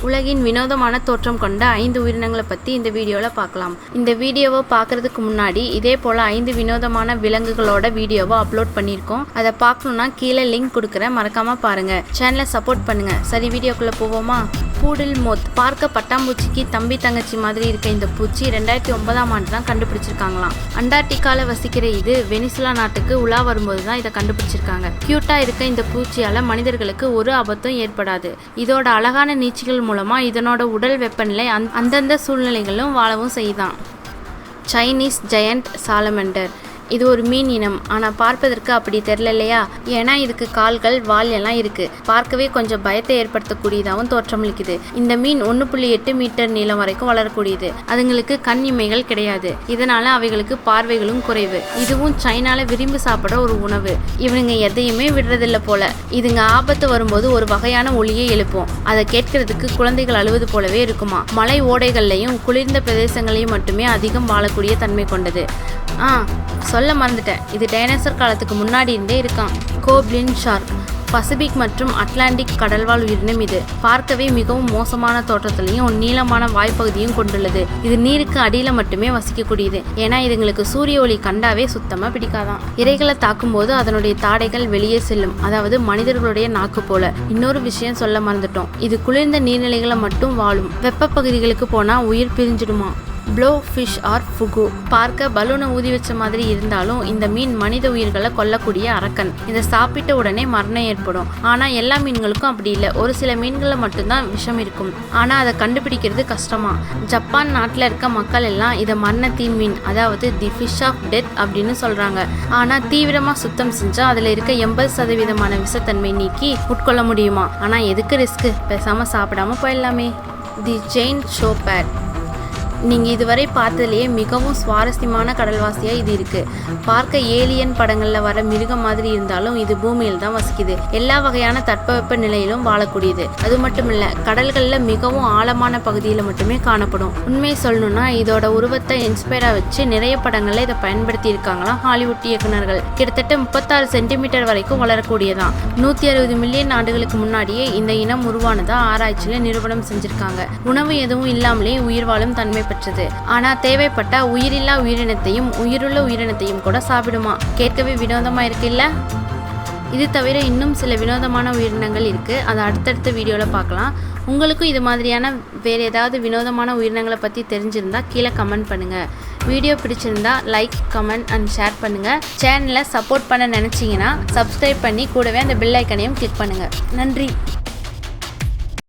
உலகின் வினோதமான தோற்றம் கொண்ட 5 உயிரினங்களை பற்றி இந்த வீடியோவில் பார்க்கலாம். இந்த வீடியோவை பார்க்குறதுக்கு முன்னாடி இதே போல் 5 வினோதமான விலங்குகளோட வீடியோவை அப்லோட் பண்ணியிருக்கோம். அதை பார்க்கணுன்னா கீழே லிங்க் கொடுக்குறேன், மறக்காமல் பாருங்கள். சேனலை சப்போர்ட் பண்ணுங்கள். சரி, வீடியோக்குள்ளே போவோமா? பூடில் மோத். பார்க்க பட்டாம்பூச்சிக்கு தம்பி தங்கச்சி மாதிரி இருக்க இந்த பூச்சி 2009ஆம் ஆண்டு தான் கண்டுபிடிச்சிருக்காங்களாம். அண்டார்டிகாவில் வசிக்கிற இது வெனிசுலா நாட்டுக்கு உலா வரும்போது தான் இதை கண்டுபிடிச்சிருக்காங்க. கியூட்டா இருக்க இந்த பூச்சியால் மனிதர்களுக்கு ஒரு ஆபத்தும் ஏற்படாது. இதோட அழகான நீச்சிகள் மூலமா இதனோட உடல் வெப்பநிலை அந்தந்த சூழ்நிலைகளும் வாழவும் செய்தான். Chinese giant salamander. இது ஒரு மீன் இனம், ஆனால் பார்ப்பதற்கு அப்படி தெரியல இல்லையா? ஏன்னா இதுக்கு கால்கள், வால் எல்லாம் இருக்குது. பார்க்கவே கொஞ்சம் பயத்தை ஏற்படுத்தக்கூடியதாகவும் தோற்றமளிக்குது. இந்த மீன் 1.8 மீட்டர் நீளம் வரைக்கும் வளரக்கூடியது. அதுங்களுக்கு கண் இமைகள் கிடையாது. இதனால் அவைகளுக்கு பார்வைகளும் குறைவு. இதுவும் சைனால விரும்பி சாப்பிட ஒரு உணவு. இவங்க எதையுமே விடுறதில்லை போல. இதுங்க ஆபத்து வரும்போது ஒரு வகையான ஒலியை எழுப்போம். அதை கேட்கறதுக்கு குழந்தைகள் அழுவது போலவே இருக்குமா. மலை ஓடைகள்லையும் குளிர்ந்த பிரதேசங்களையும் மட்டுமே அதிகம் வாழக்கூடிய தன்மை கொண்டது. சொல்ல மறந்துட்டேன், இது டைனோசர் காலத்துக்கு முன்னாடி இருந்தே இருக்கான். Goblin shark. பசிபிக் மற்றும் அட்லாண்டிக் கடல்வாழ் உயிரினம். இது பார்க்கவே மிகவும் மோசமான தோற்றத்திலையும் நீளமான வாய்ப்பகுதியும் கொண்டுள்ளது. இது நீருக்கு அடியில் மட்டுமே வசிக்கக்கூடியது. ஏன்னா இதுங்களுக்கு சூரிய ஒளி கண்டாவே சுத்தமாக பிடிக்காதான். இரைகளை தாக்கும் போது அதனுடைய தாடைகள் வெளியே செல்லும், அதாவது மனிதர்களுடைய நாக்கு போல. இன்னொரு விஷயம் சொல்ல மறந்துட்டோம், இது குளிர்ந்த நீர்நிலைகளை மட்டும் வாழும். வெப்ப பகுதிகளுக்கு போனால் உயிர் பிரிஞ்சிடுமா. Blow fish or fugu. பார்க்க பலூனை ஊதி வச்ச மாதிரி இருந்தாலும் இந்த மீன் மனித உயிர்களை கொல்லக்கூடிய அரக்கன். இதை சாப்பிட்ட உடனே மரணம் ஏற்படும். ஆனால் எல்லா மீன்களுக்கும் அப்படி இல்லை. ஒரு சில மீன்களில் மட்டும்தான் விஷம் இருக்கும். ஆனால் அதை கண்டுபிடிக்கிறது கஷ்டமா. ஜப்பான் நாட்டில் இருக்க மக்கள் எல்லாம் இதை மரண தீ மீன், அதாவது தி ஃபிஷ் ஆஃப் டெத் அப்படின்னு சொல்கிறாங்க. ஆனால் தீவிரமாக சுத்தம் செஞ்சால் அதில் இருக்க 80% விஷத்தன்மை நீக்கி உட்கொள்ள முடியுமா? ஆனால் எதுக்கு ரிஸ்க்கு? பேசாமல் சாப்பிடாம போயிடலாமே. தி செயின் ஷோபேட். நீங்கள் இதுவரை பார்த்ததுலேயே மிகவும் சுவாரஸ்யமான கடல்வாசியாக இது இருக்குது. பார்க்க ஏலியன் படங்களில் வர மிருகம் மாதிரி இருந்தாலும் இது பூமியில் தான் வசிக்குது. எல்லா வகையான தட்பவெப்ப நிலையிலும் வாழக்கூடியது. அது மட்டும் இல்லை, கடல்களில் மிகவும் ஆழமான பகுதியில் மட்டுமே காணப்படும். உண்மையை சொல்லணும்னா இதோட உருவத்தை இன்ஸ்பயராக வச்சு நிறைய படங்களில் இதை பயன்படுத்தி இருக்காங்களாம் ஹாலிவுட் இயக்குநர்கள். கிட்டத்தட்ட 36 சென்டிமீட்டர் வரைக்கும் வளரக்கூடியதான். 160 மில்லியன் ஆண்டுகளுக்கு முன்னாடியே இந்த இனம் உருவானதா ஆராய்ச்சியில் நிரூபணம் செஞ்சிருக்காங்க. உணவு எதுவும் இல்லாமலே உயிர் வாழும் தன்மை பெற்றது. ஆனா தேவைப்பட்ட உயிரில்லா உயிரினத்தையும் உயிருள்ள உயிரினத்தையும் கூட சாப்பிடுமா. கேட்கவே வினோதமா இருக்கு இல்ல? இது தவிர இன்னும் சில வினோதமான உயிரினங்கள் இருக்கு. அதை அடுத்தடுத்த வீடியோவில் பார்க்கலாம். உங்களுக்கும் இது மாதிரியான வேறு ஏதாவது வினோதமான உயிரினங்களை பற்றி தெரிஞ்சிருந்தா கீழே கமெண்ட் பண்ணுங்கள். வீடியோ பிடிச்சிருந்தா லைக், கமெண்ட் அண்ட் ஷேர் பண்ணுங்கள். சேனலை சப்போர்ட் பண்ண நினச்சிங்கன்னா சப்ஸ்கிரைப் பண்ணி கூடவே அந்த பெல் ஐக்கனையும் கிளிக் பண்ணுங்கள். நன்றி.